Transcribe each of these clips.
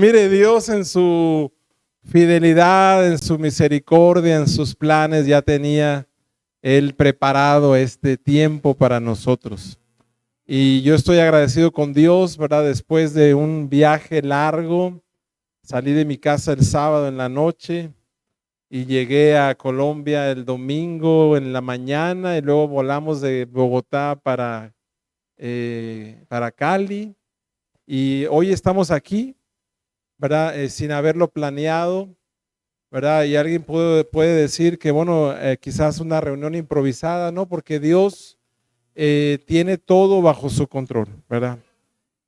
mire, Dios en su fidelidad, en su misericordia, en sus planes, ya tenía Él preparado este tiempo para nosotros. Y yo estoy agradecido con Dios, ¿verdad? Después de un viaje largo, salí de mi casa el sábado en la noche y llegué a Colombia el domingo en la mañana y luego volamos de Bogotá para Cali. Y hoy estamos aquí, ¿verdad? Sin haberlo planeado, ¿verdad? Y alguien puede decir que, bueno, quizás una reunión improvisada, ¿no? Porque Dios tiene todo bajo su control, ¿verdad?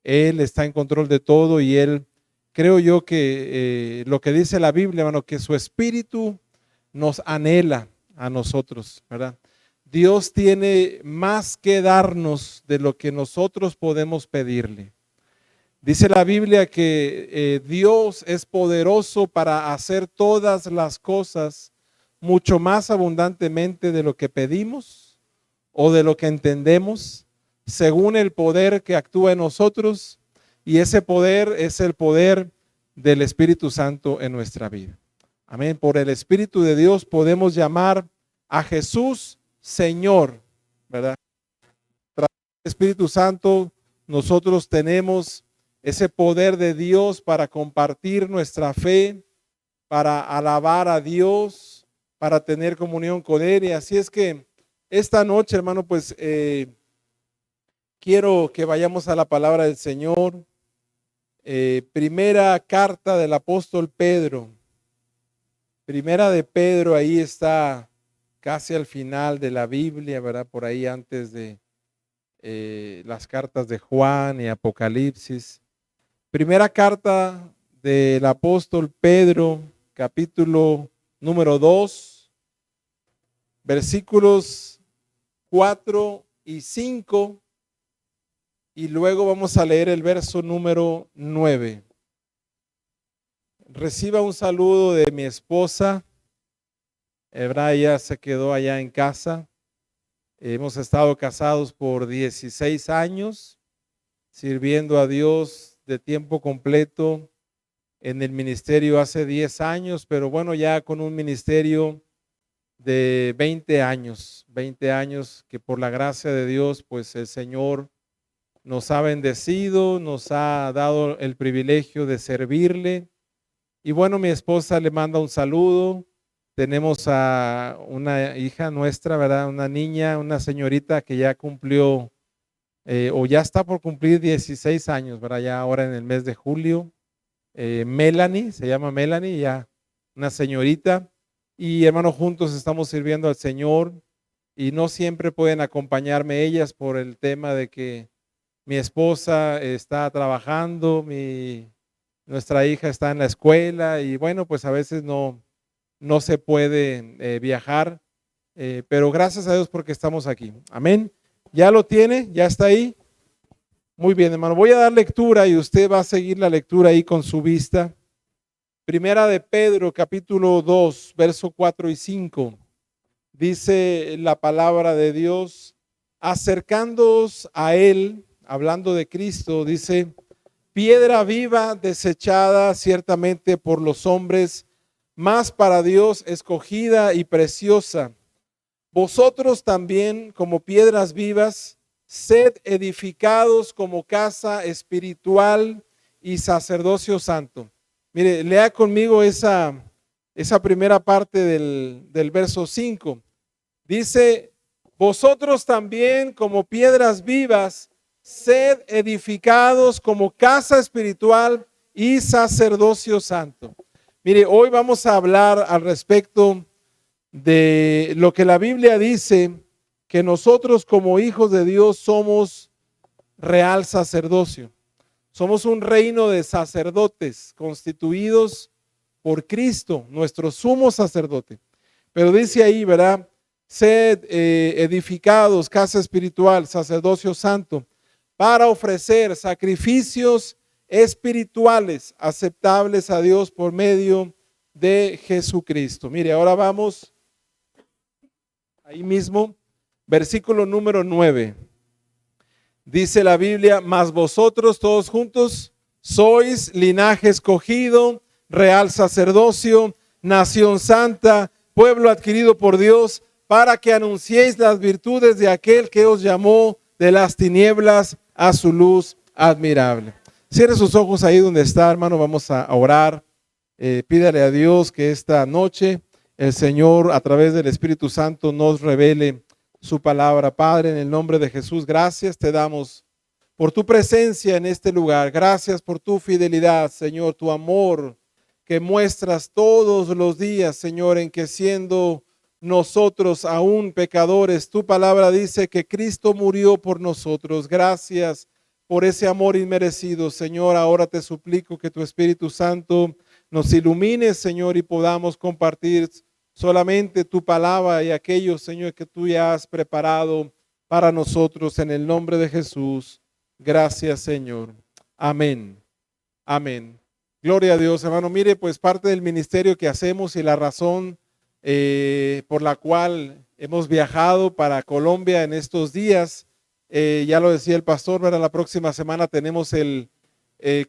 Él está en control de todo y Él, creo yo que lo que dice la Biblia, hermano, que su espíritu nos anhela a nosotros, ¿verdad? Dios tiene más que darnos de lo que nosotros podemos pedirle. Dice la Biblia que Dios es poderoso para hacer todas las cosas mucho más abundantemente de lo que pedimos o de lo que entendemos, según el poder que actúa en nosotros, y ese poder es el poder del Espíritu Santo en nuestra vida. Amén. Por el Espíritu de Dios podemos llamar a Jesús Señor, ¿verdad? Tras el Espíritu Santo nosotros tenemos ese poder de Dios para compartir nuestra fe, para alabar a Dios, para tener comunión con Él. Y así es que esta noche, hermano, pues quiero que vayamos a la palabra del Señor. Primera carta del apóstol Pedro. Primera de Pedro, ahí está casi al final de la Biblia, ¿verdad? Por ahí antes de las cartas de Juan y Apocalipsis. Primera carta del apóstol Pedro, capítulo número 2, versículos 4 y 5, y luego vamos a leer el verso número 9. Reciba un saludo de mi esposa. Ella se quedó allá en casa. Hemos estado casados por 16 años, sirviendo a Dios de tiempo completo en el ministerio hace 10 años, pero bueno, ya con un ministerio de 20 años que por la gracia de Dios, pues el Señor nos ha bendecido, nos ha dado el privilegio de servirle. Y bueno, mi esposa le manda un saludo. Tenemos a una hija nuestra, ¿verdad? Una niña, una señorita que ya cumplió o ya está por cumplir 16 años, ¿verdad? Ya ahora en el mes de julio. Melanie, se llama Melanie, ya una señorita. Y hermanos, juntos estamos sirviendo al Señor y no siempre pueden acompañarme ellas por el tema de que mi esposa está trabajando, nuestra hija está en la escuela y bueno, pues a veces no se puede viajar, pero gracias a Dios porque estamos aquí. Amén. ¿Ya lo tiene? ¿Ya está ahí? Muy bien, hermano. Voy a dar lectura y usted va a seguir la lectura ahí con su vista. Primera de Pedro, capítulo 2, verso 4 y 5. Dice la palabra de Dios: acercándoos a Él, hablando de Cristo, dice: piedra viva, desechada ciertamente por los hombres, mas para Dios escogida y preciosa. Vosotros también, como piedras vivas, sed edificados como casa espiritual y sacerdocio santo. Mire, lea conmigo esa primera parte del verso 5. Dice: vosotros también, como piedras vivas, sed edificados como casa espiritual y sacerdocio santo. Mire, hoy vamos a hablar al respecto de lo que la Biblia dice, que nosotros como hijos de Dios somos real sacerdocio. Somos un reino de sacerdotes constituidos por Cristo, nuestro sumo sacerdote. Pero dice ahí, ¿verdad? Sed edificados, casa espiritual, sacerdocio santo, para ofrecer sacrificios espirituales aceptables a Dios por medio de Jesucristo. Mire, ahora vamos ahí mismo, versículo número 9. Dice la Biblia: mas vosotros todos juntos Sois linaje escogido, real sacerdocio, nación santa, pueblo adquirido por Dios, para que anunciéis las virtudes de aquel que os llamó de las tinieblas a su luz admirable. Cierre sus ojos ahí donde está, hermano. Vamos a orar. Pídale a Dios que esta noche el Señor, a través del Espíritu Santo, nos revele su palabra. Padre, en el nombre de Jesús, gracias te damos por tu presencia en este lugar. Gracias por tu fidelidad, Señor, tu amor que muestras todos los días, Señor, en que siendo nosotros aún pecadores, tu palabra dice que Cristo murió por nosotros. Gracias por ese amor inmerecido, Señor. Ahora te suplico que tu Espíritu Santo nos ilumine, Señor, y podamos compartir solamente tu palabra y aquello, Señor, que tú ya has preparado para nosotros en el nombre de Jesús. Gracias, Señor. Amén. Amén. Gloria a Dios, hermano. Mire, pues parte del ministerio que hacemos y la razón por la cual hemos viajado para Colombia en estos días, ya lo decía el pastor, ¿verdad? La próxima semana tenemos el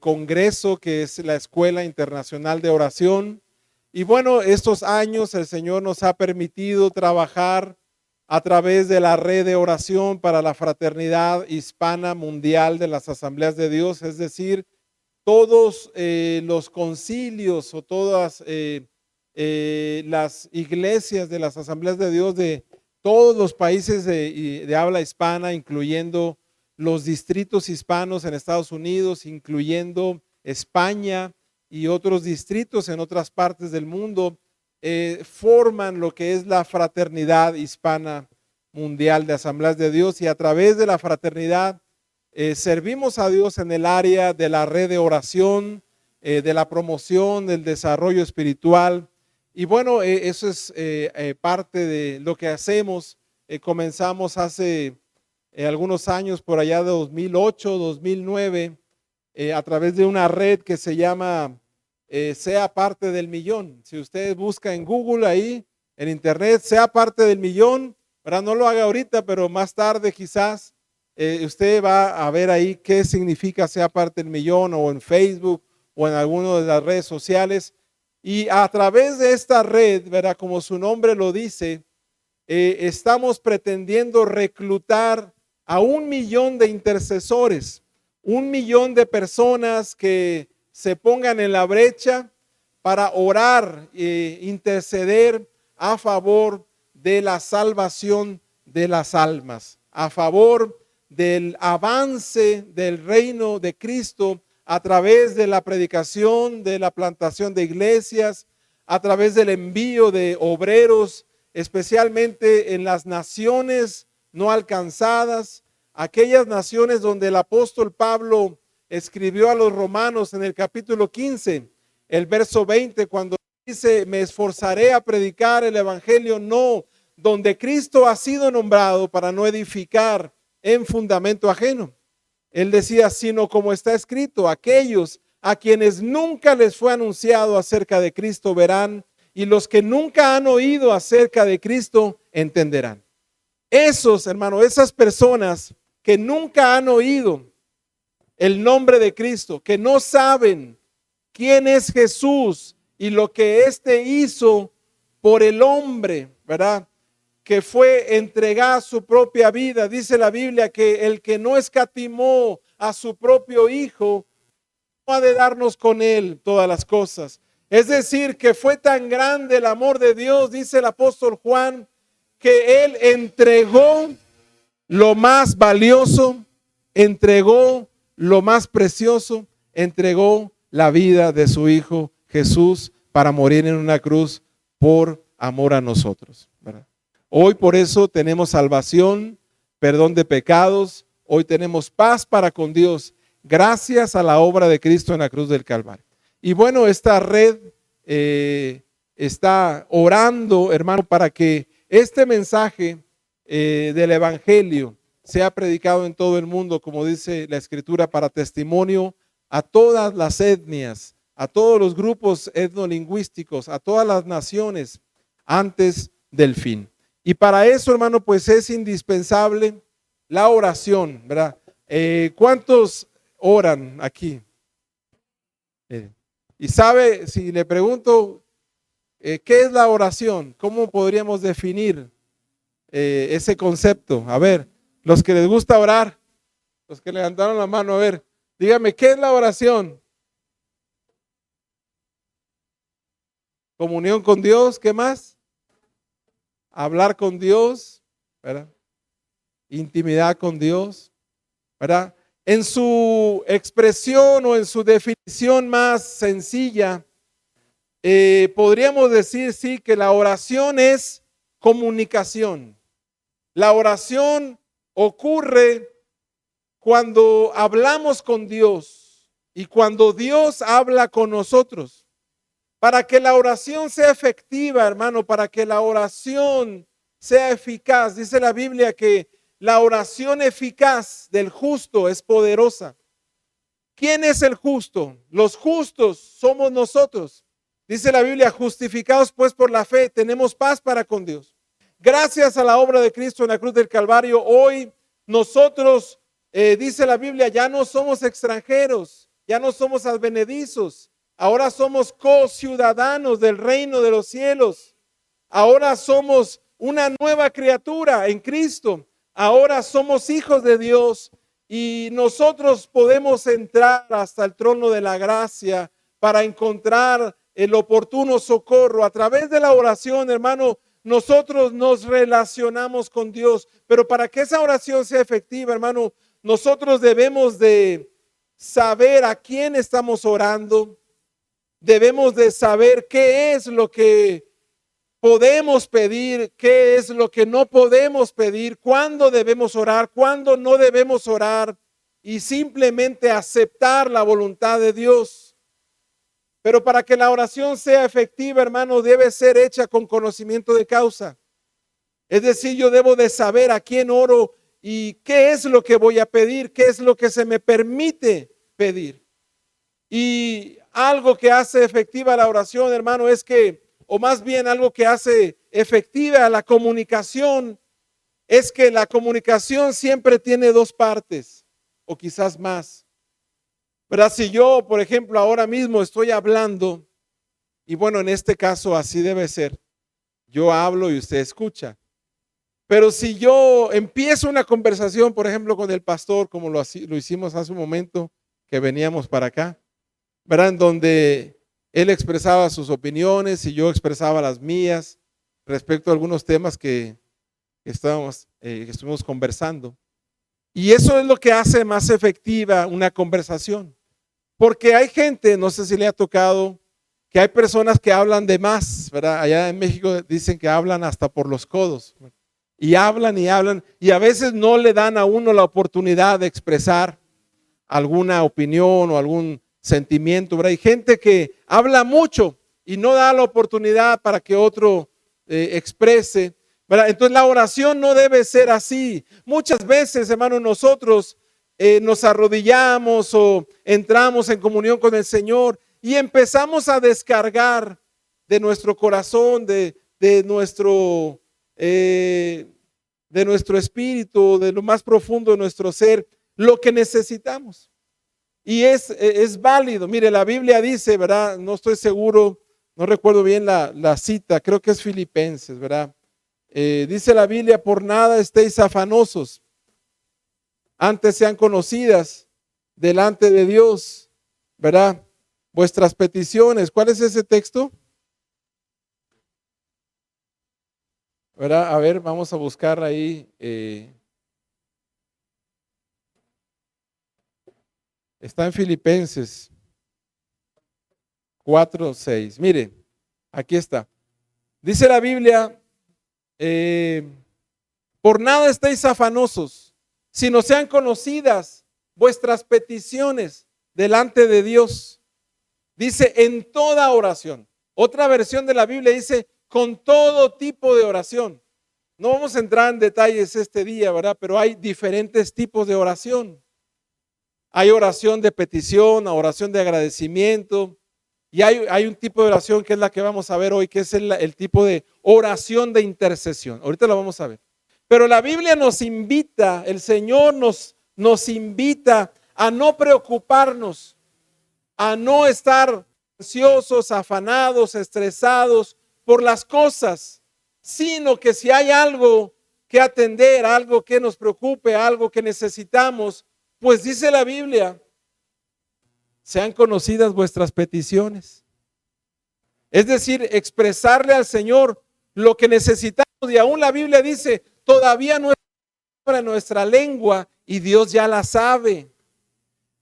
congreso que es la Escuela Internacional de Oración. Y bueno, estos años el Señor nos ha permitido trabajar a través de la red de oración para la fraternidad hispana mundial de las Asambleas de Dios, es decir, todos los concilios o todas las iglesias de las Asambleas de Dios de todos los países de habla hispana, incluyendo los distritos hispanos en Estados Unidos, incluyendo España y otros distritos en otras partes del mundo, forman lo que es la fraternidad hispana mundial de Asambleas de Dios, y a través de la fraternidad servimos a Dios en el área de la red de oración, de la promoción, del desarrollo espiritual. Y bueno, eso es parte de lo que hacemos. Comenzamos hace algunos años, por allá de 2008, 2009, a través de una red que se llama Sea Parte del Millón. Si usted busca en Google ahí, en internet, Sea Parte del Millón, ¿verdad? No lo haga ahorita, pero más tarde quizás usted va a ver ahí qué significa Sea Parte del Millón, o en Facebook o en alguna de las redes sociales. Y a través de esta red, ¿verdad? Como su nombre lo dice, estamos pretendiendo reclutar a 1 millón de intercesores, 1 millón de personas que se pongan en la brecha para orar e interceder a favor de la salvación de las almas, a favor del avance del reino de Cristo a través de la predicación, de la plantación de iglesias, a través del envío de obreros, especialmente en las naciones no alcanzadas, aquellas naciones donde el apóstol Pablo escribió a los romanos en el capítulo 15, el verso 20, cuando dice: me esforzaré a predicar el evangelio, no donde Cristo ha sido nombrado, para no edificar en fundamento ajeno. Él decía, sino como está escrito, aquellos a quienes nunca les fue anunciado acerca de Cristo verán, y los que nunca han oído acerca de Cristo entenderán. Esos, hermano, esas personas que nunca han oído el nombre de Cristo, que no saben quién es Jesús y lo que éste hizo por el hombre, ¿verdad? Que fue entregar su propia vida. Dice la Biblia que el que no escatimó a su propio hijo, no ha de darnos con él todas las cosas. Es decir, que fue tan grande el amor de Dios, dice el apóstol Juan, que él entregó lo más valioso, entregó lo más precioso, entregó la vida de su hijo Jesús para morir en una cruz por amor a nosotros, ¿verdad? Hoy por eso tenemos salvación, perdón de pecados, hoy tenemos paz para con Dios, gracias a la obra de Cristo en la cruz del Calvario. Y bueno, esta red está orando, hermano, para que este mensaje del evangelio sea predicado en todo el mundo, como dice la escritura, para testimonio a todas las etnias, a todos los grupos etnolingüísticos, a todas las naciones antes del fin. Y para eso, hermano, pues es indispensable la oración, ¿verdad? ¿Cuántos oran aquí? Y sabe, si le pregunto, ¿qué es la oración? ¿Cómo podríamos definir ese concepto? A ver, los que les gusta orar, los que levantaron la mano, a ver, dígame, ¿qué es la oración? Comunión con Dios, ¿qué más? Hablar con Dios, ¿verdad? Intimidad con Dios, ¿verdad? En su expresión o en su definición más sencilla, podríamos decir, sí, que la oración es comunicación. La oración ocurre cuando hablamos con Dios y cuando Dios habla con nosotros. Para que la oración sea efectiva, hermano, para que la oración sea eficaz, dice la Biblia que la oración eficaz del justo es poderosa. ¿Quién es el justo? Los justos somos nosotros. Dice la Biblia, justificados pues por la fe, tenemos paz para con Dios. Gracias a la obra de Cristo en la cruz del Calvario, hoy nosotros, dice la Biblia, ya no somos extranjeros, ya no somos advenedizos. Ahora somos co-ciudadanos del reino de los cielos. Ahora somos una nueva criatura en Cristo. Ahora somos hijos de Dios y nosotros podemos entrar hasta el trono de la gracia para encontrar el oportuno socorro. A través de la oración, hermano, nosotros nos relacionamos con Dios. Pero para que esa oración sea efectiva, hermano, nosotros debemos de saber a quién estamos orando. Debemos de saber qué es lo que podemos pedir, qué es lo que no podemos pedir, cuándo debemos orar, cuándo no debemos orar y simplemente aceptar la voluntad de Dios. Pero para que la oración sea efectiva, hermano, debe ser hecha con conocimiento de causa. Es decir, yo debo de saber a quién oro y qué es lo que voy a pedir, qué es lo que se me permite pedir. Y algo que hace efectiva la oración, hermano, es que, o más bien algo que hace efectiva la comunicación, es que la comunicación siempre tiene dos partes, o quizás más. ¿Verdad? Si yo, por ejemplo, ahora mismo estoy hablando, y bueno, en este caso así debe ser, yo hablo y usted escucha. Pero si yo empiezo una conversación, por ejemplo, con el pastor, como lo hicimos hace un momento que veníamos para acá, ¿verdad? En donde él expresaba sus opiniones y yo expresaba las mías respecto a algunos temas que estuvimos conversando. Y eso es lo que hace más efectiva una conversación. Porque hay gente, no sé si le ha tocado, que hay personas que hablan de más, ¿verdad? Allá en México dicen que hablan hasta por los codos. Y hablan y a veces no le dan a uno la oportunidad de expresar alguna opinión o algún sentimiento, ¿verdad? Hay gente que habla mucho y no da la oportunidad para que otro exprese, ¿verdad? Entonces la oración no debe ser así. Muchas veces, hermano, nosotros nos arrodillamos o entramos en comunión con el Señor y empezamos a descargar de nuestro corazón, de nuestro espíritu, de lo más profundo de nuestro ser, lo que necesitamos. Y es válido. Mire, la Biblia dice, ¿verdad? No estoy seguro, no recuerdo bien la cita, creo que es Filipenses, ¿verdad? Dice la Biblia, por nada estéis afanosos, antes sean conocidas delante de Dios, ¿verdad? Vuestras peticiones. ¿Cuál es ese texto? ¿Verdad? A ver, vamos a buscar ahí. Está en Filipenses 4:6. Mire, aquí está. Dice la Biblia, por nada estéis afanosos, sino sean conocidas vuestras peticiones delante de Dios. Dice en toda oración. Otra versión de la Biblia dice con todo tipo de oración. No vamos a entrar en detalles este día, ¿verdad? Pero hay diferentes tipos de oración. Hay oración de petición, oración de agradecimiento. Y hay un tipo de oración que es la que vamos a ver hoy, que es el tipo de oración de intercesión. Ahorita lo vamos a ver. Pero la Biblia nos invita, el Señor nos invita a no preocuparnos, a no estar ansiosos, afanados, estresados por las cosas, sino que si hay algo que atender, algo que nos preocupe, algo que necesitamos, pues dice la Biblia, sean conocidas vuestras peticiones. Es decir, expresarle al Señor lo que necesitamos. Y aún la Biblia dice, todavía no es nuestra lengua y Dios ya la sabe.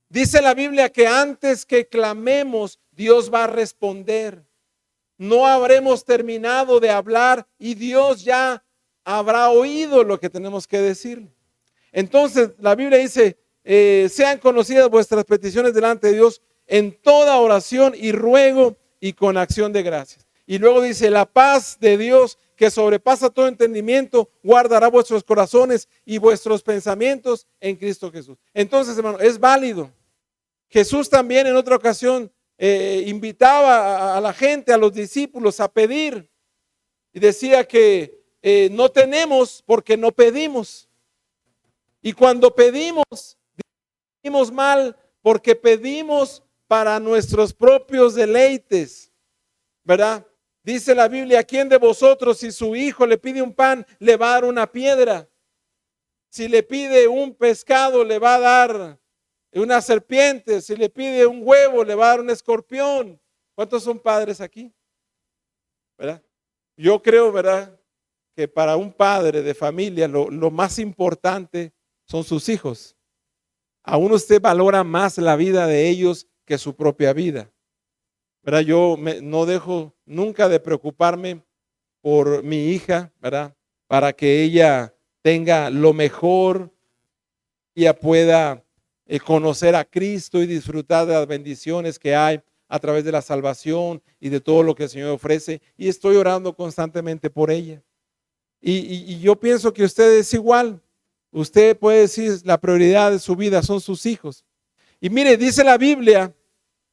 Dice la Biblia que antes que clamemos, Dios va a responder. No habremos terminado de hablar y Dios ya habrá oído lo que tenemos que decirle. Entonces la Biblia dice, sean conocidas vuestras peticiones delante de Dios en toda oración y ruego y con acción de gracias. Y luego dice, la paz de Dios que sobrepasa todo entendimiento, guardará vuestros corazones y vuestros pensamientos en Cristo Jesús. Entonces, hermano, es válido. Jesús también en otra ocasión invitaba a la gente, a los discípulos a pedir. Y decía que no tenemos porque no pedimos. Y cuando pedimos mal porque pedimos para nuestros propios deleites, ¿verdad? Dice la Biblia, ¿quién de vosotros si su hijo le pide un pan, le va a dar una piedra? Si le pide un pescado, le va a dar una serpiente. Si le pide un huevo, le va a dar un escorpión. ¿Cuántos son padres aquí? ¿Verdad? Yo creo, ¿verdad?, que para un padre de familia lo más importante son sus hijos. Aún usted valora más la vida de ellos que su propia vida. ¿Verdad? Yo no dejo nunca de preocuparme por mi hija, ¿verdad? Para que ella tenga lo mejor, ella pueda conocer a Cristo y disfrutar de las bendiciones que hay a través de la salvación y de todo lo que el Señor ofrece. Y estoy orando constantemente por ella. Y yo pienso que usted es igual. Usted puede decir la prioridad de su vida son sus hijos. Y mire, dice la Biblia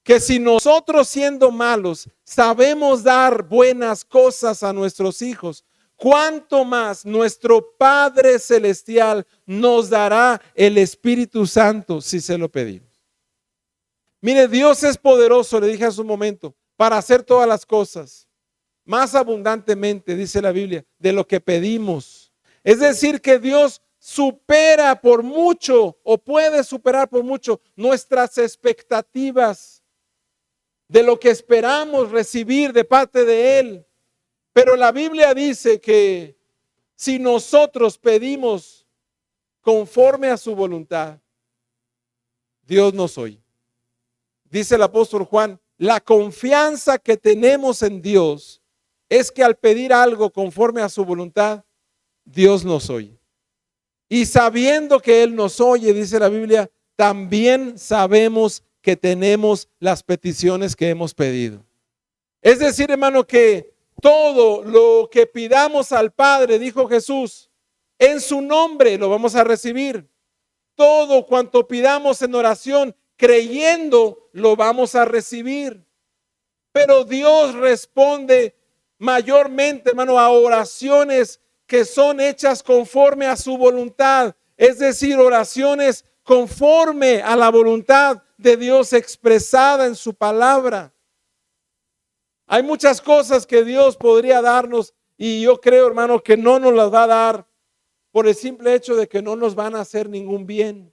que si nosotros siendo malos sabemos dar buenas cosas a nuestros hijos, cuánto más nuestro Padre Celestial nos dará el Espíritu Santo si se lo pedimos. Mire, Dios es poderoso, le dije hace un momento, para hacer todas las cosas más abundantemente, dice la Biblia, de lo que pedimos. Es decir, que Dios supera por mucho o puede superar por mucho nuestras expectativas de lo que esperamos recibir de parte de Él. Pero la Biblia dice que si nosotros pedimos conforme a su voluntad, Dios nos oye. Dice el apóstol Juan, la confianza que tenemos en Dios es que al pedir algo conforme a su voluntad, Dios nos oye. Y sabiendo que Él nos oye, dice la Biblia, también sabemos que tenemos las peticiones que hemos pedido. Es decir, hermano, que todo lo que pidamos al Padre, dijo Jesús, en su nombre lo vamos a recibir. Todo cuanto pidamos en oración, creyendo, lo vamos a recibir. Pero Dios responde mayormente, hermano, a oraciones que son hechas conforme a su voluntad. Es decir, oraciones conforme a la voluntad de Dios expresada en su palabra. Hay muchas cosas que Dios podría darnos y yo creo, hermano, que no nos las va a dar por el simple hecho de que no nos van a hacer ningún bien.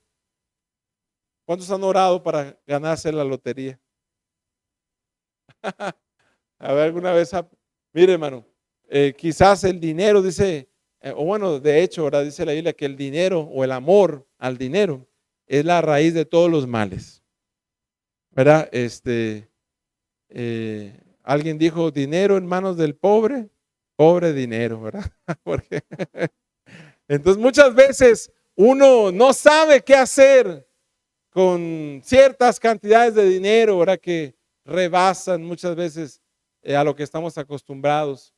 ¿Cuántos han orado para ganarse la lotería? A ver, alguna vez, mire, hermano, quizás el dinero, dice, o bueno, de hecho, ahora dice la Biblia que el dinero o el amor al dinero es la raíz de todos los males. ¿Verdad? Alguien dijo, dinero en manos del pobre, pobre dinero, ¿verdad? Porque entonces muchas veces uno no sabe qué hacer con ciertas cantidades de dinero, ¿verdad? Que rebasan muchas veces a lo que estamos acostumbrados.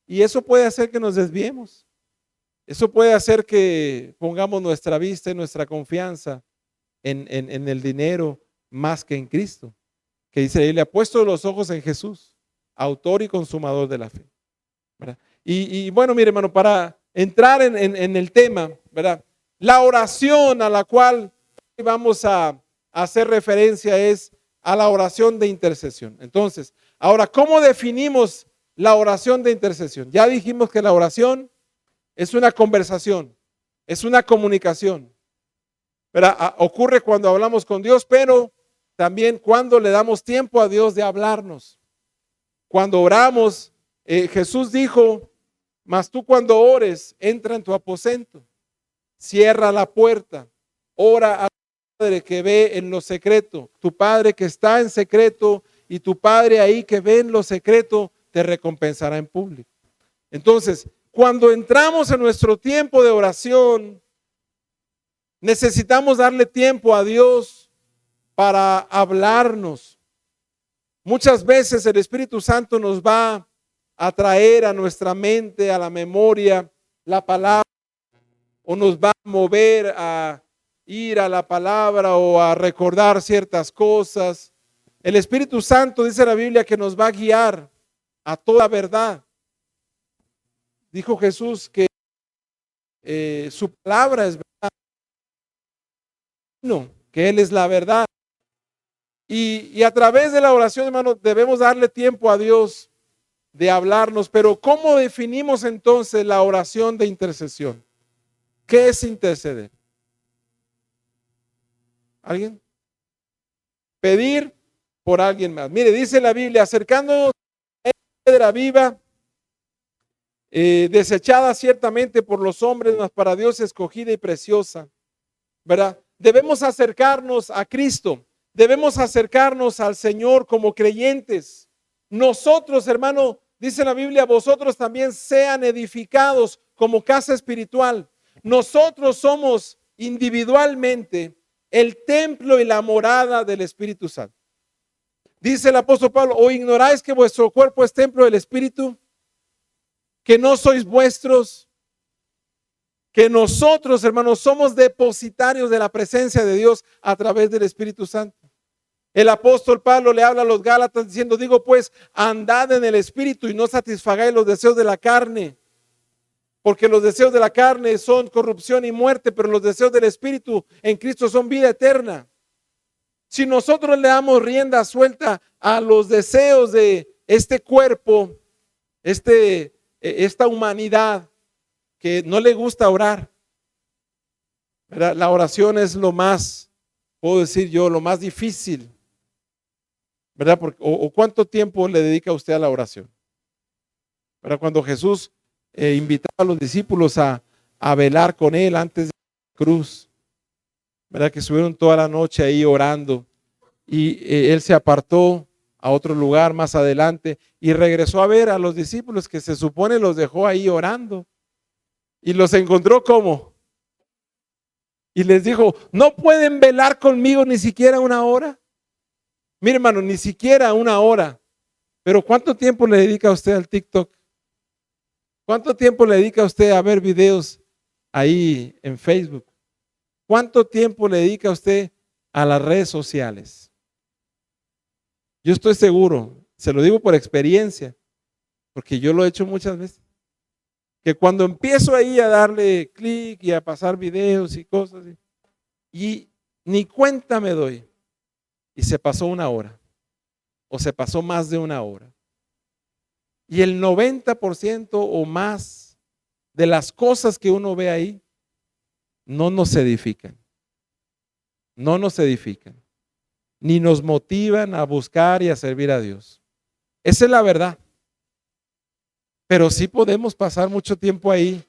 Y eso puede hacer que nos desviemos. Eso puede hacer que pongamos nuestra vista y nuestra confianza en el dinero más que en Cristo. Que dice la Biblia, puesto los ojos en Jesús, autor y consumador de la fe. ¿Verdad? Y bueno, mire, hermano, para entrar en el tema, ¿verdad? La oración a la cual vamos a hacer referencia es a la oración de intercesión. Entonces, ahora, ¿cómo definimos la oración de intercesión? Ya dijimos que la oración es una conversación, es una comunicación. Pero ocurre cuando hablamos con Dios, pero también cuando le damos tiempo a Dios de hablarnos. Cuando oramos, Jesús dijo, mas tú cuando ores, entra en tu aposento, cierra la puerta, ora a tu Padre que ve en lo secreto, tu Padre que está en secreto, y tu Padre ahí que ve en lo secreto te recompensará en público. Entonces, cuando entramos en nuestro tiempo de oración, necesitamos darle tiempo a Dios para hablarnos. Muchas veces el Espíritu Santo nos va a traer a nuestra mente, a la memoria, la palabra, o nos va a mover a ir a la palabra o a recordar ciertas cosas. El Espíritu Santo, dice la Biblia, que nos va a guiar a toda verdad. Dijo Jesús que su palabra es verdad, que Él es la verdad. Y a través de la oración, hermano, debemos darle tiempo a Dios de hablarnos. Pero ¿cómo definimos entonces la oración de intercesión? ¿Qué es interceder? ¿Alguien? Pedir por alguien más. Mire, dice la Biblia, acercándonos a piedra viva, desechada ciertamente por los hombres, mas para Dios escogida y preciosa, ¿verdad? Debemos acercarnos a Cristo, debemos acercarnos al Señor como creyentes. Nosotros, hermano, dice la Biblia, vosotros también sean edificados como casa espiritual. Nosotros somos individualmente el templo y la morada del Espíritu Santo. Dice el apóstol Pablo, ¿o ignoráis que vuestro cuerpo es templo del Espíritu? Que no sois vuestros, que nosotros, hermanos, somos depositarios de la presencia de Dios a través del Espíritu Santo. El apóstol Pablo le habla a los Gálatas diciendo, digo pues, andad en el Espíritu y no satisfagáis los deseos de la carne, porque los deseos de la carne son corrupción y muerte, pero los deseos del Espíritu en Cristo son vida eterna. Si nosotros le damos rienda suelta a los deseos de este cuerpo, esta humanidad que no le gusta orar, ¿verdad? La oración es lo más, puedo decir yo, lo más difícil, ¿verdad? O ¿cuánto tiempo le dedica usted a la oración? ¿Verdad? Cuando Jesús invitaba a los discípulos a velar con él antes de la cruz, ¿verdad? Que estuvieron toda la noche ahí orando y él se apartó a otro lugar más adelante y regresó a ver a los discípulos que se supone los dejó ahí orando y los encontró como y les dijo, ¿no pueden velar conmigo ni siquiera una hora? Mire, hermano, ni siquiera una hora. Pero ¿cuánto tiempo le dedica usted al TikTok? ¿Cuánto tiempo le dedica usted a ver videos ahí en Facebook? ¿Cuánto tiempo le dedica usted a las redes sociales? Yo estoy seguro, se lo digo por experiencia, porque yo lo he hecho muchas veces, que cuando empiezo ahí a darle clic y a pasar videos y cosas, y ni cuenta me doy, y se pasó una hora, o se pasó más de una hora. Y el 90% o más de las cosas que uno ve ahí no nos edifican. No nos edifican. Ni nos motivan a buscar y a servir a Dios. Esa es la verdad. Pero sí podemos pasar mucho tiempo ahí.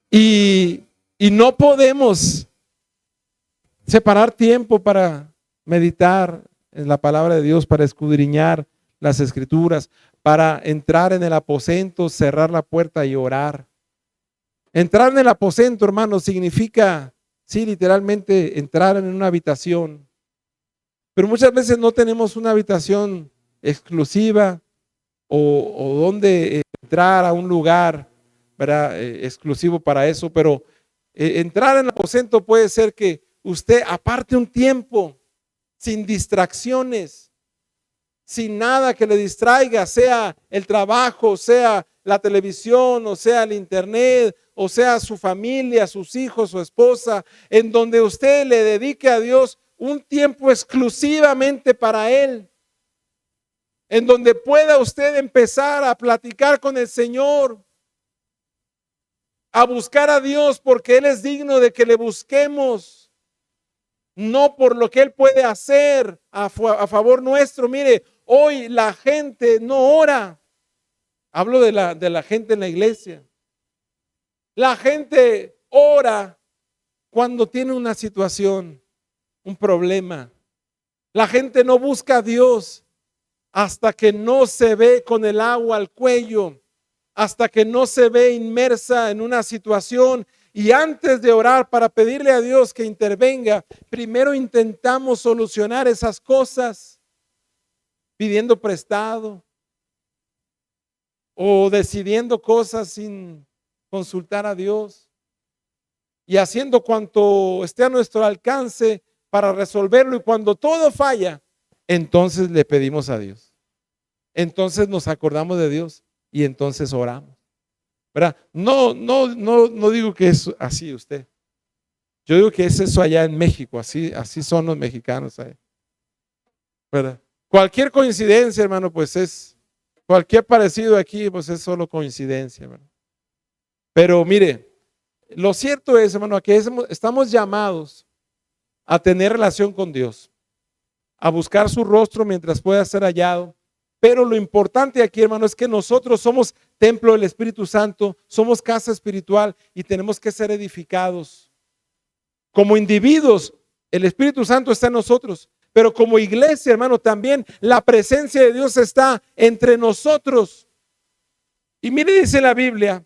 Y no podemos separar tiempo para meditar en la palabra de Dios, para escudriñar las escrituras, para entrar en el aposento, cerrar la puerta y orar. Entrar en el aposento, hermano, significa, sí, literalmente entrar en una habitación. Pero muchas veces no tenemos una habitación exclusiva o donde entrar a un lugar, ¿verdad? Exclusivo para eso. Pero entrar en el aposento puede ser que usted aparte un tiempo sin distracciones, sin nada que le distraiga, sea el trabajo, sea la televisión, o sea el internet, o sea su familia, sus hijos, su esposa, en donde usted le dedique a Dios un tiempo exclusivamente para Él, en donde pueda usted empezar a platicar con el Señor, a buscar a Dios, porque Él es digno de que le busquemos, no por lo que Él puede hacer a favor nuestro. Mire, hoy la gente no ora. Hablo de la gente en la iglesia. La gente ora cuando tiene una situación, un problema. La gente no busca a Dios hasta que no se ve con el agua al cuello, hasta que no se ve inmersa en una situación. Y antes de orar para pedirle a Dios que intervenga, primero intentamos solucionar esas cosas pidiendo prestado o decidiendo cosas sin consultar a Dios y haciendo cuanto esté a nuestro alcance para resolverlo. Y cuando todo falla, entonces le pedimos a Dios. Entonces nos acordamos de Dios y entonces oramos. ¿Verdad? No digo que es así usted. Yo digo que es eso allá en México, así son los mexicanos ahí. ¿Verdad? Cualquier coincidencia, hermano, pues es, cualquier parecido aquí, pues es solo coincidencia, ¿verdad? Pero mire, lo cierto es, hermano, que estamos llamados a tener relación con Dios, a buscar su rostro mientras pueda ser hallado. Pero lo importante aquí, hermano, es que nosotros somos templo del Espíritu Santo, somos casa espiritual y tenemos que ser edificados. Como individuos, el Espíritu Santo está en nosotros, pero como iglesia, hermano, también la presencia de Dios está entre nosotros. Y mire, dice la Biblia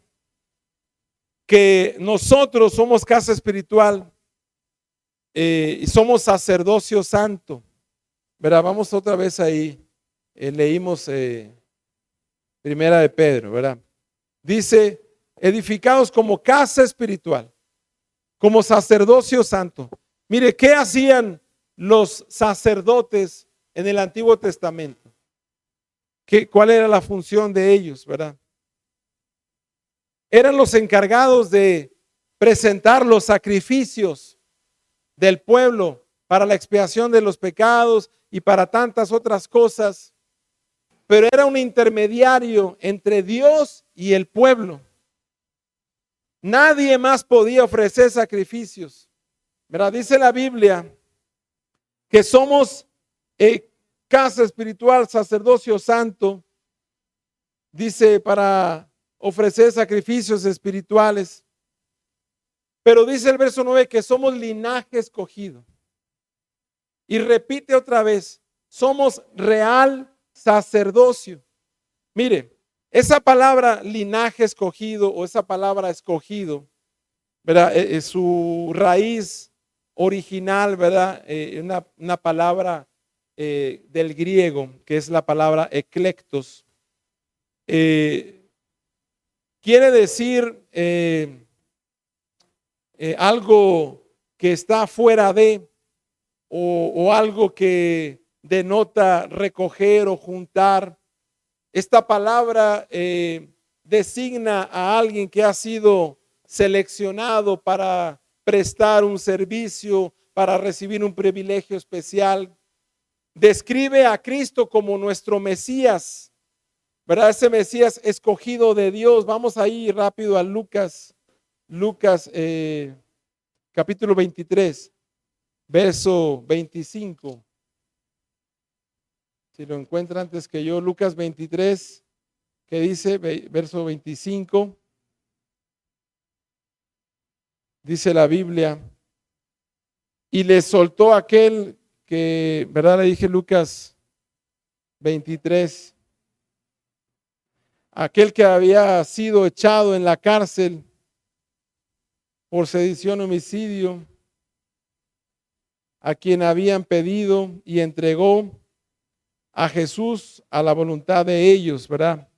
que nosotros somos casa espiritual y somos sacerdocio santo. Verá, vamos otra vez ahí. Leímos Primera de Pedro, ¿verdad? Dice, edificados como casa espiritual, como sacerdocio santo. Mire, ¿qué hacían los sacerdotes en el Antiguo Testamento? ¿Cuál era la función de ellos, verdad? Eran los encargados de presentar los sacrificios del pueblo para la expiación de los pecados y para tantas otras cosas. Pero era un intermediario entre Dios y el pueblo. Nadie más podía ofrecer sacrificios. ¿Verdad? Dice la Biblia que somos casa espiritual, sacerdocio santo. Dice para ofrecer sacrificios espirituales. Pero dice el verso 9 que somos linaje escogido. Y repite otra vez, somos real sacerdocio. Mire, esa palabra linaje escogido o esa palabra escogido, ¿verdad? Su raíz original, ¿verdad? Una palabra del griego que es la palabra eclectos. Quiere decir algo que está fuera de o algo que denota recoger o juntar. Esta palabra designa a alguien que ha sido seleccionado para prestar un servicio, para recibir un privilegio especial. Describe a Cristo como nuestro Mesías, ¿verdad? Ese Mesías escogido de Dios. Vamos ahí rápido a Lucas capítulo 23, verso 25. Si lo encuentra antes que yo, Lucas 23, que dice, verso 25, dice la Biblia, y le soltó aquel que, ¿verdad? Le dije Lucas 23, aquel que había sido echado en la cárcel por sedición, homicidio, a quien habían pedido y entregó a Jesús a la voluntad de ellos, ¿verdad?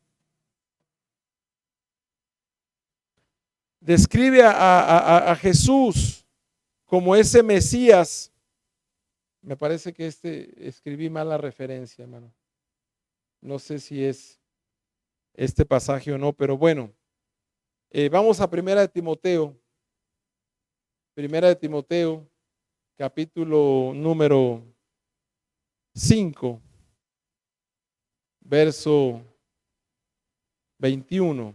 Describe a Jesús como ese Mesías. Me parece que escribí mal la referencia, hermano. No sé si es este pasaje o no, pero bueno. Vamos a Primera de Timoteo. Primera de Timoteo, capítulo número 5, verso 21.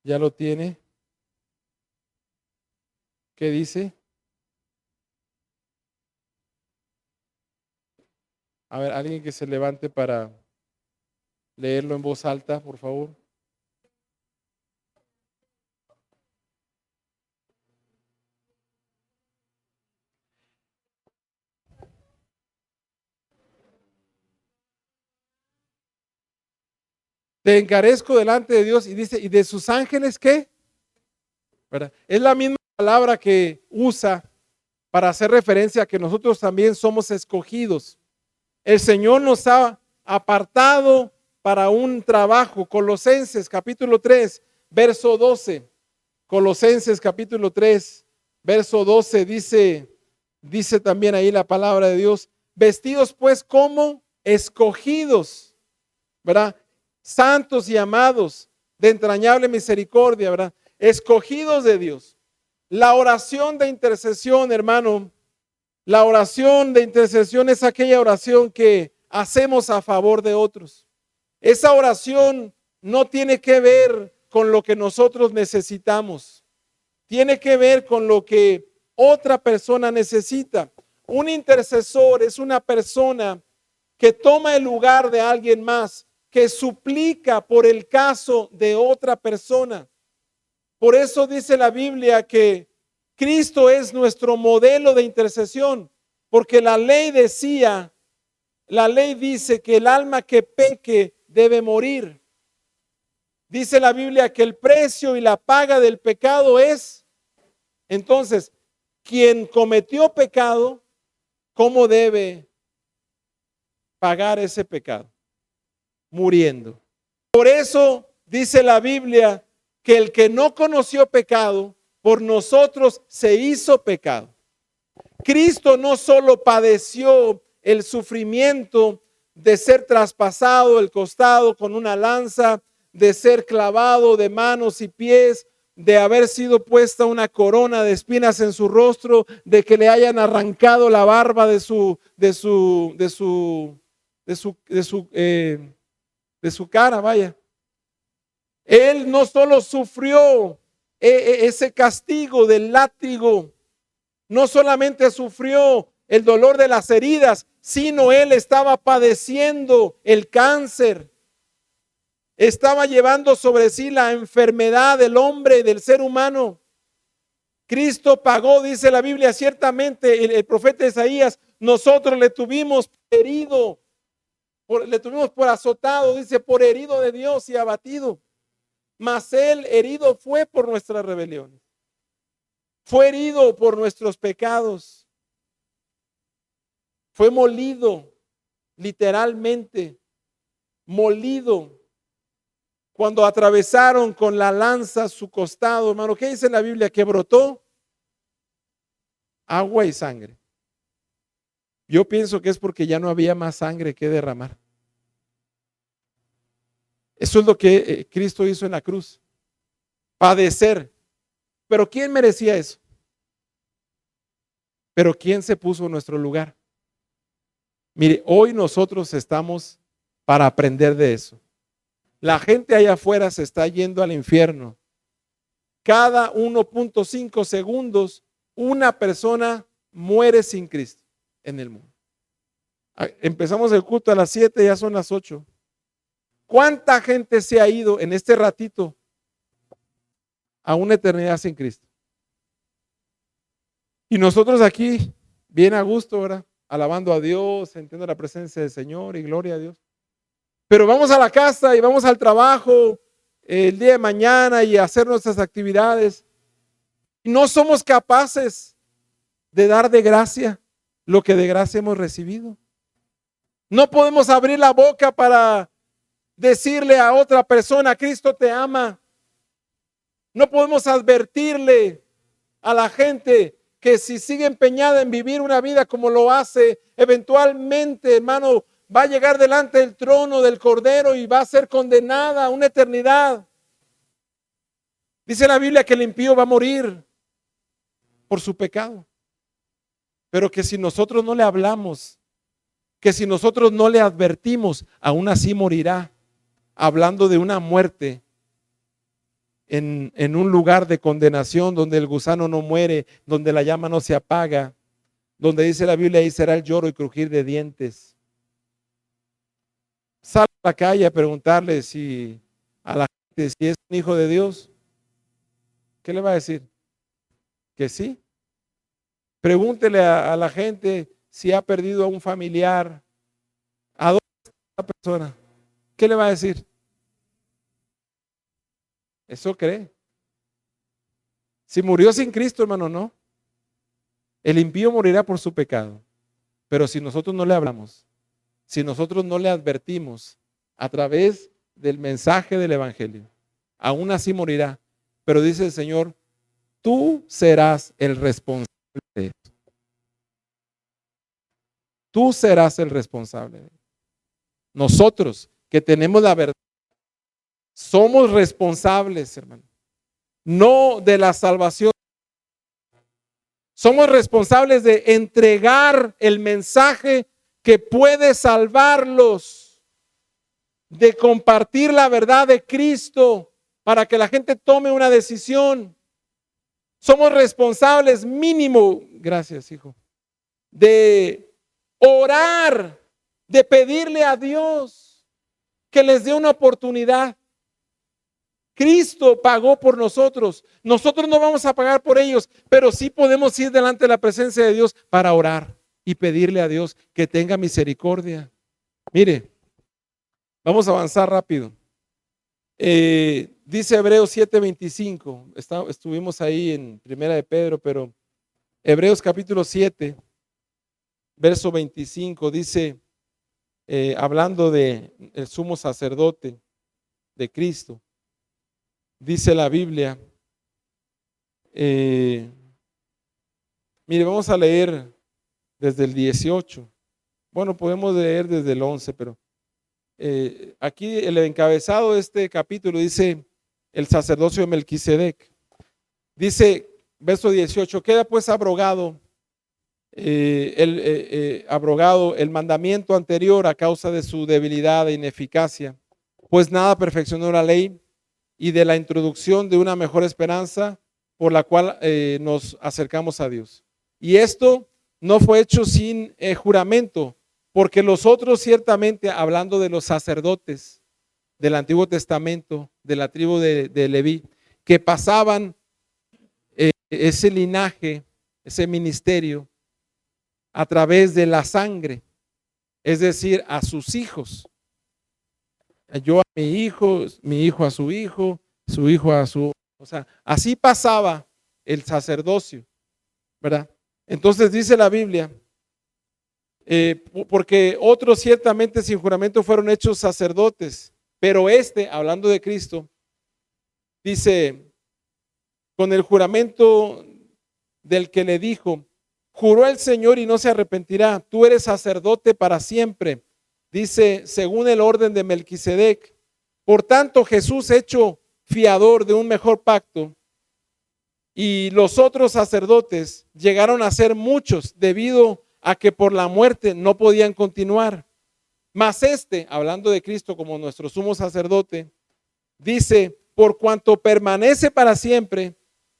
¿Ya lo tiene? ¿Qué dice? A ver, alguien que se levante para leerlo en voz alta, por favor. Te encarezco delante de Dios y dice, ¿y de sus ángeles qué? ¿Verdad? Es la misma palabra que usa para hacer referencia a que nosotros también somos escogidos. El Señor nos ha apartado para un trabajo. Colosenses capítulo 3, verso 12. Colosenses capítulo 3, verso 12 dice también ahí la palabra de Dios, vestidos pues como escogidos, ¿verdad? Santos y amados, de entrañable misericordia, ¿verdad? Escogidos de Dios. La oración de intercesión, hermano, la oración de intercesión es aquella oración que hacemos a favor de otros. Esa oración no tiene que ver con lo que nosotros necesitamos. Tiene que ver con lo que otra persona necesita. Un intercesor es una persona que toma el lugar de alguien más, que suplica por el caso de otra persona. Por eso dice la Biblia que Cristo es nuestro modelo de intercesión, porque la ley dice que el alma que peque debe morir. Dice la Biblia que el precio y la paga del pecado es, entonces, quien cometió pecado, ¿cómo debe pagar ese pecado? Muriendo. Por eso dice la Biblia que el que no conoció pecado, por nosotros se hizo pecado. Cristo no solo padeció el sufrimiento de ser traspasado el costado con una lanza, de ser clavado de manos y pies, de haber sido puesta una corona de espinas en su rostro, de que le hayan arrancado la barba de su cara, vaya. Él no solo sufrió ese castigo del látigo, no solamente sufrió el dolor de las heridas, sino él estaba padeciendo el cáncer. Estaba llevando sobre sí la enfermedad del hombre, del ser humano. Cristo pagó, dice la Biblia, ciertamente el profeta Isaías, nosotros le tuvimos herido, le tuvimos por azotado, dice, por herido de Dios y abatido. Mas él herido fue por nuestras rebeliones. Fue herido por nuestros pecados. Fue molido, literalmente, molido. Cuando atravesaron con la lanza su costado, hermano, ¿qué dice la Biblia? Que brotó agua y sangre. Yo pienso que es porque ya no había más sangre que derramar. Eso es lo que Cristo hizo en la cruz. Padecer. Pero ¿quién merecía eso? Pero ¿quién se puso en nuestro lugar? Mire, hoy nosotros estamos para aprender de eso. La gente allá afuera se está yendo al infierno. Cada 1.5 segundos, una persona muere sin Cristo en el mundo. Empezamos el culto a las 7, ya son las 8. ¿Cuánta gente se ha ido en este ratito a una eternidad sin Cristo? Y nosotros aquí, bien a gusto, ¿verdad? Alabando a Dios, sintiendo la presencia del Señor y gloria a Dios. Pero vamos a la casa y vamos al trabajo el día de mañana y a hacer nuestras actividades. Y no somos capaces de dar de gracia lo que de gracia hemos recibido. No podemos abrir la boca para decirle a otra persona, Cristo te ama. No podemos advertirle a la gente que si sigue empeñada en vivir una vida como lo hace, eventualmente, hermano, va a llegar delante del trono del Cordero y va a ser condenada a una eternidad. Dice la Biblia que el impío va a morir por su pecado, pero que si nosotros no le hablamos, que si nosotros no le advertimos, aún así morirá, hablando de una muerte en un lugar de condenación donde el gusano no muere, donde la llama no se apaga, donde dice la Biblia, ahí será el lloro y crujir de dientes. Sal a la calle a preguntarle a la gente si es un hijo de Dios. ¿Qué le va a decir? Que sí. Pregúntele a la gente si ha perdido a un familiar, a dónde está la persona. ¿Qué le va a decir? Eso cree. Si murió sin Cristo, hermano, no. El impío morirá por su pecado. Pero si nosotros no le hablamos, si nosotros no le advertimos a través del mensaje del evangelio, aún así morirá. Pero dice el Señor, tú serás el responsable de eso. Tú serás el responsable de eso. Nosotros que tenemos la verdad, somos responsables, hermano, no de la salvación. Somos responsables de entregar el mensaje que puede salvarlos, de compartir la verdad de Cristo para que la gente tome una decisión. Somos responsables mínimo, gracias hijo, de orar, de pedirle a Dios que les dé una oportunidad. Cristo pagó por nosotros. Nosotros no vamos a pagar por ellos, pero sí podemos ir delante de la presencia de Dios para orar y pedirle a Dios que tenga misericordia. Mire, vamos a avanzar rápido. Dice Hebreos 7:25. Estuvimos ahí en Primera de Pedro, pero Hebreos capítulo 7, verso 25, dice, hablando de el sumo sacerdote de Cristo. Dice la Biblia, mire, vamos a leer desde el 18. Bueno, podemos leer desde el 11, pero aquí el encabezado de este capítulo dice el sacerdocio de Melquisedec. Dice, verso 18, queda pues abrogado el mandamiento anterior a causa de su debilidad e ineficacia, pues nada perfeccionó la ley, y de la introducción de una mejor esperanza por la cual nos acercamos a Dios. Y esto no fue hecho sin juramento, porque los otros ciertamente, hablando de los sacerdotes del Antiguo Testamento, de la tribu de Leví, que pasaban ese linaje, ese ministerio, a través de la sangre, es decir, a sus hijos. Yo a mi hijo a su hijo a su, o sea, así pasaba el sacerdocio, ¿verdad? Entonces dice la Biblia, porque otros ciertamente sin juramento fueron hechos sacerdotes, pero hablando de Cristo, dice, con el juramento del que le dijo, juró el Señor y no se arrepentirá, tú eres sacerdote para siempre. Dice, según el orden de Melquisedec. Por tanto, Jesús, hecho fiador de un mejor pacto, y los otros sacerdotes llegaron a ser muchos debido a que por la muerte no podían continuar. Mas hablando de Cristo como nuestro sumo sacerdote, dice, por cuanto permanece para siempre,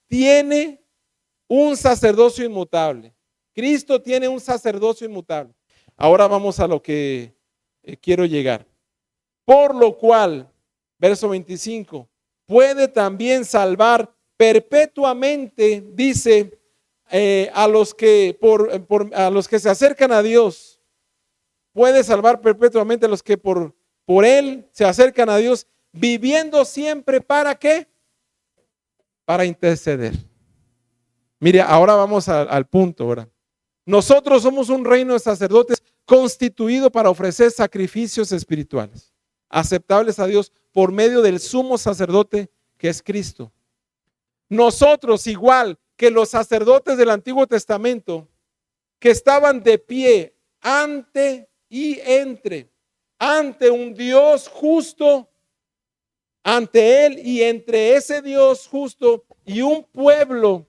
tiene un sacerdocio inmutable. Cristo tiene un sacerdocio inmutable. Ahora vamos a lo que quiero llegar. Por lo cual, verso 25, puede también salvar perpetuamente, dice, a los que a los que se acercan a Dios. Puede salvar perpetuamente a los que por él se acercan a Dios, viviendo siempre ¿para qué? Para interceder. Mire, ahora vamos al punto ahora. Nosotros somos un reino de sacerdotes constituido para ofrecer sacrificios espirituales, aceptables a Dios por medio del sumo sacerdote que es Cristo. Nosotros, igual que los sacerdotes del Antiguo Testamento, que estaban de pie ante un Dios justo, ante Él y entre ese Dios justo y un pueblo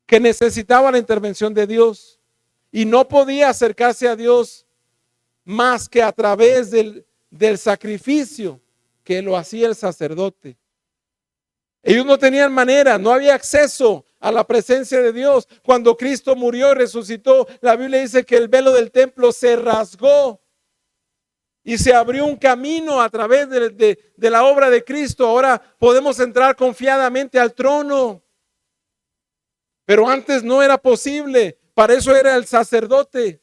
que necesitaba la intervención de Dios y no podía acercarse a Dios más que a través del sacrificio que lo hacía el sacerdote. Ellos no tenían manera, no había acceso a la presencia de Dios. Cuando Cristo murió y resucitó, la Biblia dice que el velo del templo se rasgó y se abrió un camino a través de la obra de Cristo. Ahora podemos entrar confiadamente al trono. Pero antes no era posible. Para eso era el sacerdote.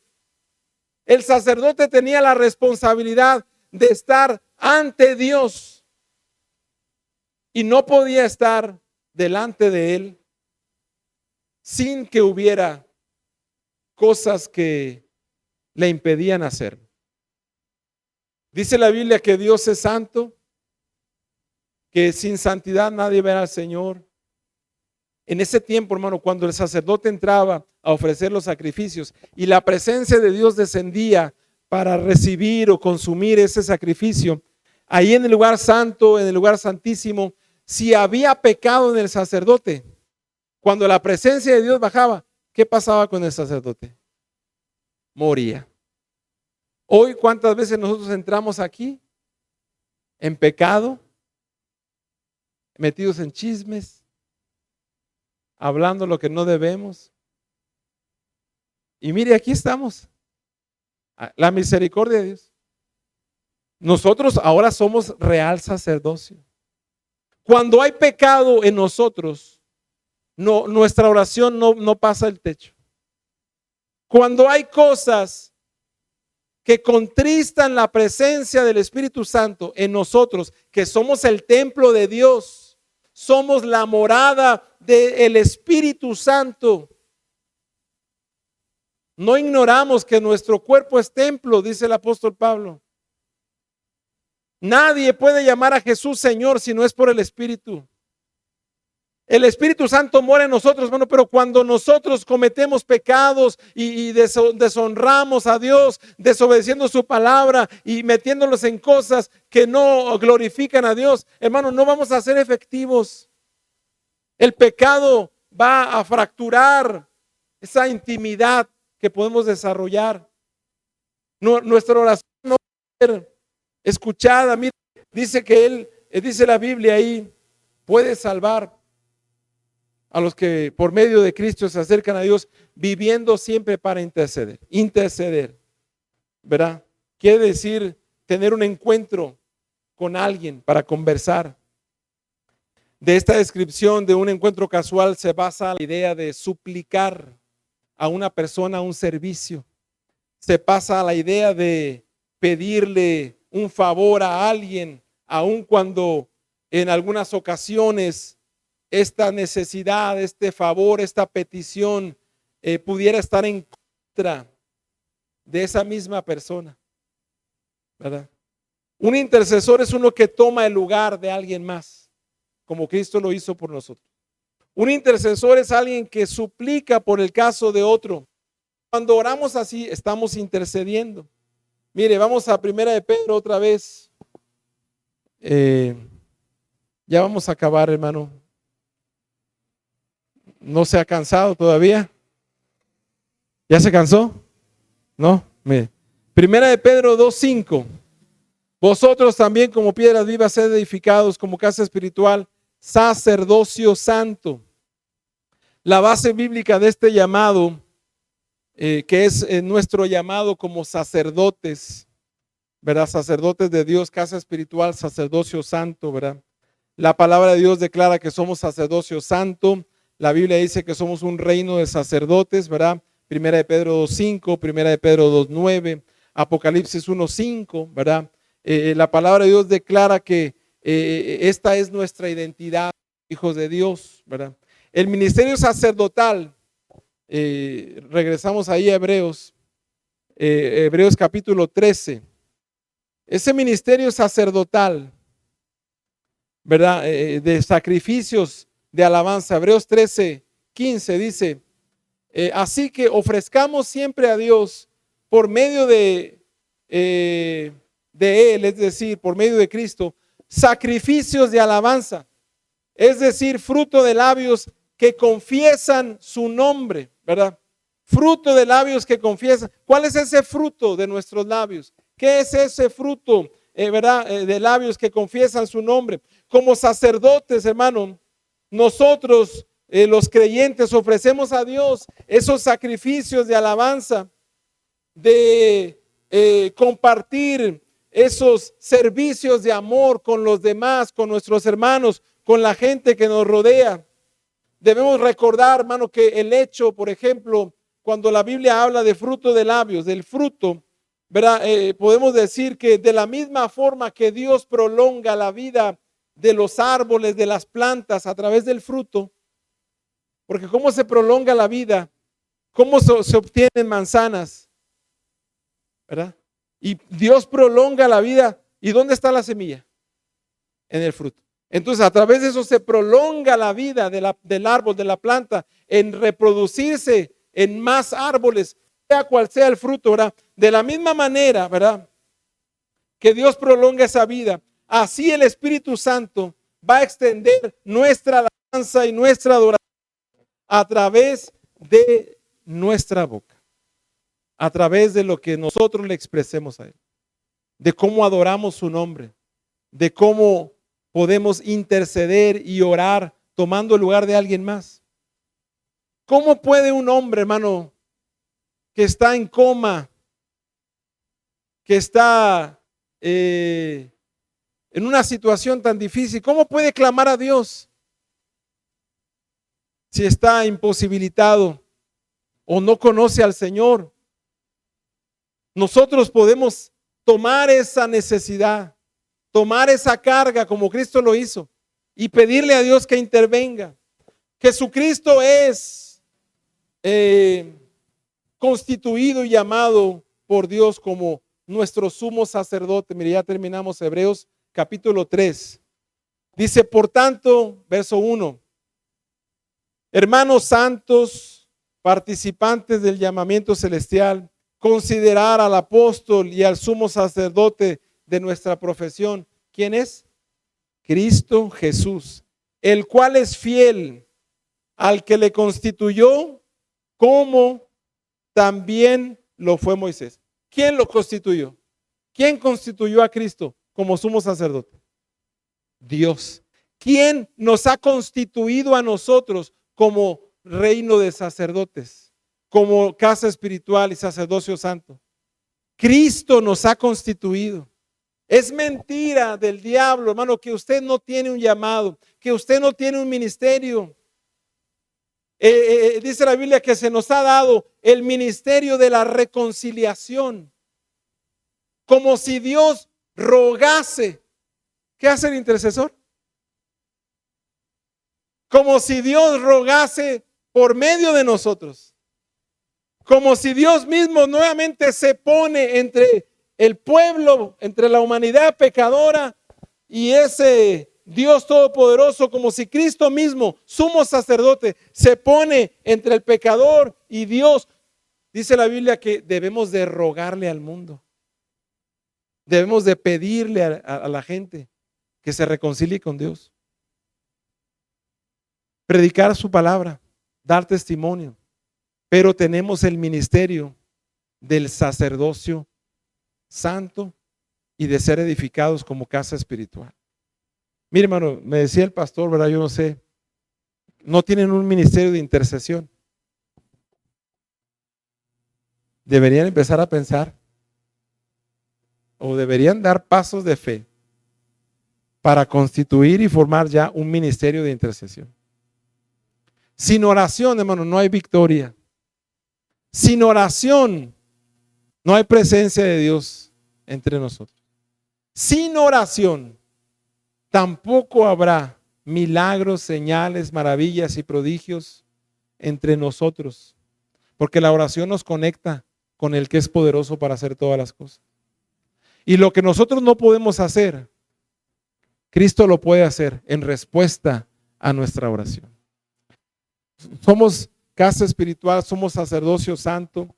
El sacerdote tenía la responsabilidad de estar ante Dios. Y no podía estar delante de Él sin que hubiera cosas que le impedían hacer. Dice la Biblia que Dios es santo, que sin santidad nadie verá al Señor. En ese tiempo, hermano, cuando el sacerdote entraba a ofrecer los sacrificios y la presencia de Dios descendía para recibir o consumir ese sacrificio, ahí en el lugar santo, en el lugar santísimo, si había pecado en el sacerdote, cuando la presencia de Dios bajaba, ¿qué pasaba con el sacerdote? Moría. Hoy, ¿cuántas veces nosotros entramos aquí en pecado, metidos en chismes, hablando lo que no debemos? Y mire, aquí estamos. La misericordia de Dios. Nosotros ahora somos real sacerdocio. Cuando hay pecado en nosotros, nuestra oración no pasa el techo. Cuando hay cosas que contristan la presencia del Espíritu Santo en nosotros, que somos el templo de Dios, somos la morada del Espíritu Santo. No ignoramos que nuestro cuerpo es templo, dice el apóstol Pablo. Nadie puede llamar a Jesús Señor si no es por el Espíritu. El Espíritu Santo mora en nosotros, hermano, pero cuando nosotros cometemos pecados y deshonramos a Dios, desobedeciendo su palabra y metiéndolos en cosas que no glorifican a Dios, hermano, no vamos a ser efectivos. El pecado va a fracturar esa intimidad que podemos desarrollar. Nuestra oración no va a ser escuchada. Mire, dice que Él, dice la Biblia ahí, puede salvar a los que por medio de Cristo se acercan a Dios, viviendo siempre para interceder. Interceder, ¿verdad? Quiere decir tener un encuentro con alguien para conversar. De esta descripción de un encuentro casual se basa la idea de suplicar a una persona un servicio. Se pasa a la idea de pedirle un favor a alguien, aun cuando en algunas ocasiones esta necesidad, este favor, esta petición pudiera estar en contra de esa misma persona, ¿verdad? Un intercesor es uno que toma el lugar de alguien más, como Cristo lo hizo por nosotros. Un intercesor es alguien que suplica por el caso de otro. Cuando oramos así, estamos intercediendo. Mire, vamos a 1 de Pedro otra vez. Ya vamos a acabar, hermano. ¿No se ha cansado todavía? ¿Ya se cansó? No, mire. 1 de Pedro 2:5. Vosotros también como piedras vivas sed edificados como casa espiritual, sacerdocio santo. La base bíblica de este llamado, que es nuestro llamado como sacerdotes, ¿verdad? Sacerdotes de Dios, casa espiritual, sacerdocio santo, ¿verdad? La palabra de Dios declara que somos sacerdocio santo. La Biblia dice que somos un reino de sacerdotes, ¿verdad? 1 de Pedro 2:5, 1 de Pedro 2:9, Apocalipsis 1:5, ¿verdad? La palabra de Dios declara que esta es nuestra identidad, hijos de Dios, ¿verdad? El ministerio sacerdotal, regresamos ahí a Hebreos, Hebreos capítulo 13. Ese ministerio sacerdotal, ¿verdad? De sacrificios de alabanza. Hebreos 13:15 dice, así que ofrezcamos siempre a Dios por medio de Él, es decir, por medio de Cristo, sacrificios de alabanza, es decir, fruto de labios que confiesan su nombre, ¿verdad? Fruto de labios que confiesan. ¿Cuál es ese fruto de nuestros labios? ¿Qué es ese fruto, verdad, de labios que confiesan su nombre? Como sacerdotes, hermano, nosotros, los creyentes, ofrecemos a Dios esos sacrificios de alabanza, de compartir esos servicios de amor con los demás, con nuestros hermanos, con la gente que nos rodea. Debemos recordar, hermano, que el hecho, por ejemplo, cuando la Biblia habla de fruto de labios, del fruto, ¿verdad? Podemos decir que de la misma forma que Dios prolonga la vida de los árboles, de las plantas a través del fruto, porque ¿cómo se prolonga la vida? ¿Cómo se obtienen manzanas? ¿Verdad? Y Dios prolonga la vida. ¿Y dónde está la semilla? En el fruto. Entonces, a través de eso se prolonga la vida del árbol, de la planta, en reproducirse en más árboles, sea cual sea el fruto, ¿verdad? De la misma manera, ¿verdad? Que Dios prolonga esa vida, así el Espíritu Santo va a extender nuestra alabanza y nuestra adoración a través de nuestra boca, a través de lo que nosotros le expresemos a Él, de cómo adoramos su nombre, de cómo podemos interceder y orar tomando el lugar de alguien más. ¿Cómo puede un hombre, hermano, que está en coma, que está en una situación tan difícil, cómo puede clamar a Dios si está imposibilitado o no conoce al Señor? Nosotros podemos tomar esa necesidad, tomar esa carga como Cristo lo hizo y pedirle a Dios que intervenga. Jesucristo es constituido y llamado por Dios como nuestro sumo sacerdote. Mire, ya terminamos Hebreos capítulo 3. Dice, por tanto, verso 1, hermanos santos, participantes del llamamiento celestial, considerar al apóstol y al sumo sacerdote de nuestra profesión. ¿Quién es? Cristo Jesús, el cual es fiel al que le constituyó, como también lo fue Moisés. ¿Quién lo constituyó? ¿Quién constituyó a Cristo como sumo sacerdote? Dios. ¿Quién nos ha constituido a nosotros como reino de sacerdotes, como casa espiritual y sacerdocio santo? Cristo nos ha constituido. Es mentira del diablo, hermano, que usted no tiene un llamado, que usted no tiene un ministerio. Dice la Biblia que se nos ha dado el ministerio de la reconciliación, como si Dios rogase. ¿Qué hace el intercesor? Como si Dios rogase por medio de nosotros, como si Dios mismo nuevamente se pone entre el pueblo, entre la humanidad pecadora y ese Dios todopoderoso, como si Cristo mismo, sumo sacerdote, se pone entre el pecador y Dios. Dice la Biblia que debemos de rogarle al mundo, debemos de pedirle a la gente que se reconcilie con Dios, predicar su palabra, dar testimonio, pero tenemos el ministerio del sacerdocio santo y de ser edificados como casa espiritual. Mire, hermano, me decía el pastor, ¿verdad? Yo no sé, no tienen un ministerio de intercesión. Deberían empezar a pensar o deberían dar pasos de fe para constituir y formar ya un ministerio de intercesión. Sin oración, hermano, no hay victoria. Sin oración no hay presencia de Dios entre nosotros. Sin oración tampoco habrá milagros, señales, maravillas y prodigios entre nosotros, porque la oración nos conecta con el que es poderoso para hacer todas las cosas. Y lo que nosotros no podemos hacer, Cristo lo puede hacer en respuesta a nuestra oración. Somos casa espiritual, somos sacerdocio santo,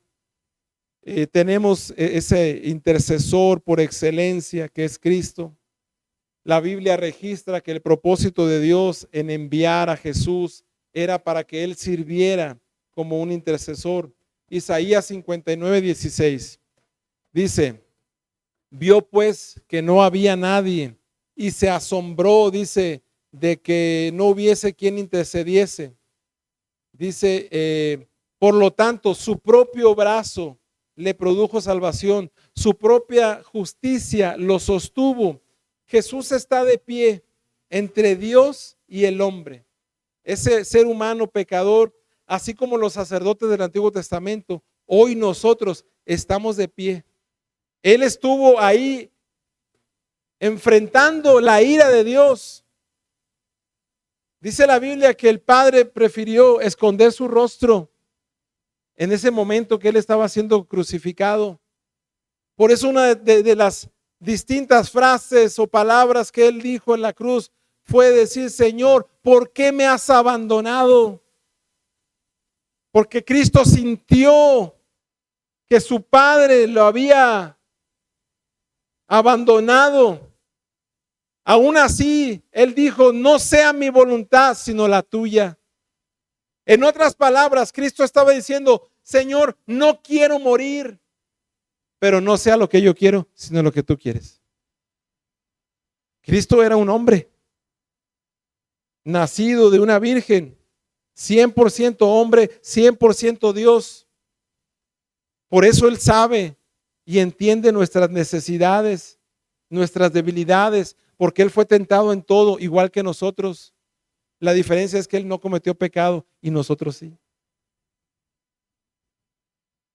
tenemos ese intercesor por excelencia que es Cristo. La Biblia registra que el propósito de Dios en enviar a Jesús era para que Él sirviera como un intercesor. Isaías 59:16 dice: vio pues que no había nadie y se asombró, dice, de que no hubiese quien intercediese. Dice, por lo tanto, su propio brazo le produjo salvación, su propia justicia lo sostuvo. Jesús está de pie entre Dios y el hombre. Ese ser humano pecador, así como los sacerdotes del Antiguo Testamento, hoy nosotros estamos de pie. Él estuvo ahí enfrentando la ira de Dios. Dice la Biblia que el Padre prefirió esconder su rostro en ese momento que Él estaba siendo crucificado. Por eso una de las distintas frases o palabras que Él dijo en la cruz fue decir: Señor, ¿por qué me has abandonado? Porque Cristo sintió que su Padre lo había abandonado. Aún así, Él dijo: no sea mi voluntad, sino la tuya. En otras palabras, Cristo estaba diciendo: Señor, no quiero morir, pero no sea lo que yo quiero, sino lo que tú quieres. Cristo era un hombre, nacido de una virgen, 100% hombre, 100% Dios. Por eso Él sabe y entiende nuestras necesidades, nuestras debilidades, porque Él fue tentado en todo, igual que nosotros. La diferencia es que Él no cometió pecado y nosotros sí.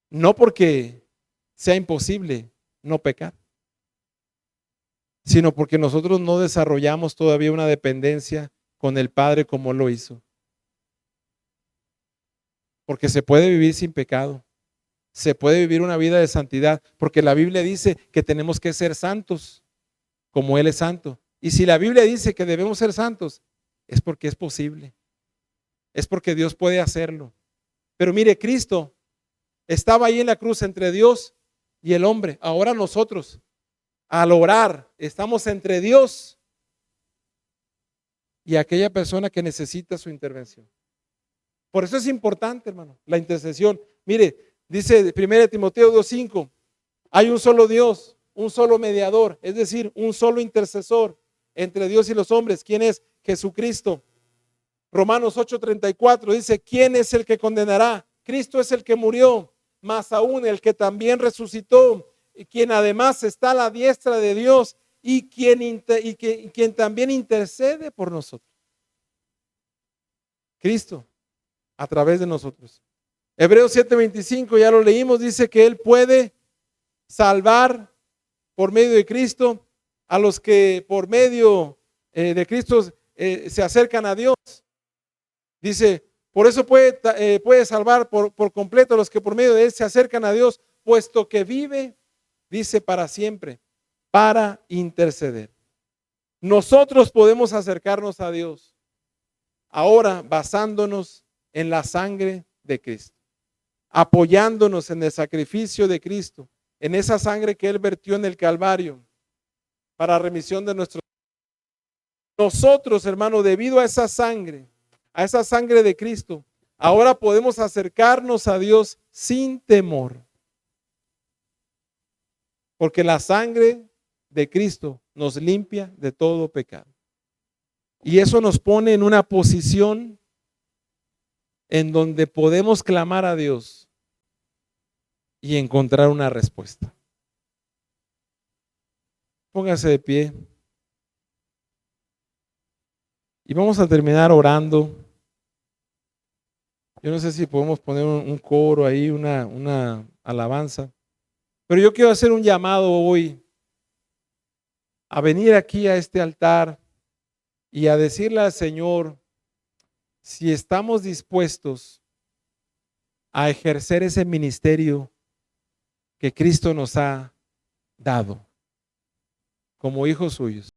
No porque sea imposible no pecar, sino porque nosotros no desarrollamos todavía una dependencia con el Padre como Él lo hizo. Porque se puede vivir sin pecado, se puede vivir una vida de santidad, porque la Biblia dice que tenemos que ser santos como Él es santo. Y si la Biblia dice que debemos ser santos, es porque es posible, es porque Dios puede hacerlo. Pero mire, Cristo estaba ahí en la cruz entre Dios y el hombre. Ahora nosotros, al orar, estamos entre Dios y aquella persona que necesita su intervención. Por eso es importante, hermano, la intercesión. Mire, dice 1 Timoteo 2:5, hay un solo Dios, un solo mediador, es decir, un solo intercesor entre Dios y los hombres. ¿Quién es? Jesucristo. Romanos 8:34 dice: ¿quién es el que condenará? Cristo es el que murió, más aún el que también resucitó, y quien además está a la diestra de Dios y quien también intercede por nosotros. Cristo, a través de nosotros. Hebreos 7:25, ya lo leímos, dice que Él puede salvar por medio de Cristo a los que por medio de Cristo se acercan a Dios. Dice, por eso puede salvar por completo a los que por medio de Él se acercan a Dios, puesto que vive, dice, para siempre, para interceder. Nosotros podemos acercarnos a Dios ahora basándonos en la sangre de Cristo, apoyándonos en el sacrificio de Cristo, en esa sangre que Él vertió en el Calvario para remisión de nuestros. Nosotros, hermano, debido a esa sangre de Cristo, ahora podemos acercarnos a Dios sin temor. Porque la sangre de Cristo nos limpia de todo pecado. Y eso nos pone en una posición en donde podemos clamar a Dios y encontrar una respuesta. Póngase de pie. Y vamos a terminar orando. Yo no sé si podemos poner un coro ahí, una alabanza. Pero yo quiero hacer un llamado hoy a venir aquí a este altar y a decirle al Señor si estamos dispuestos a ejercer ese ministerio que Cristo nos ha dado como hijos suyos.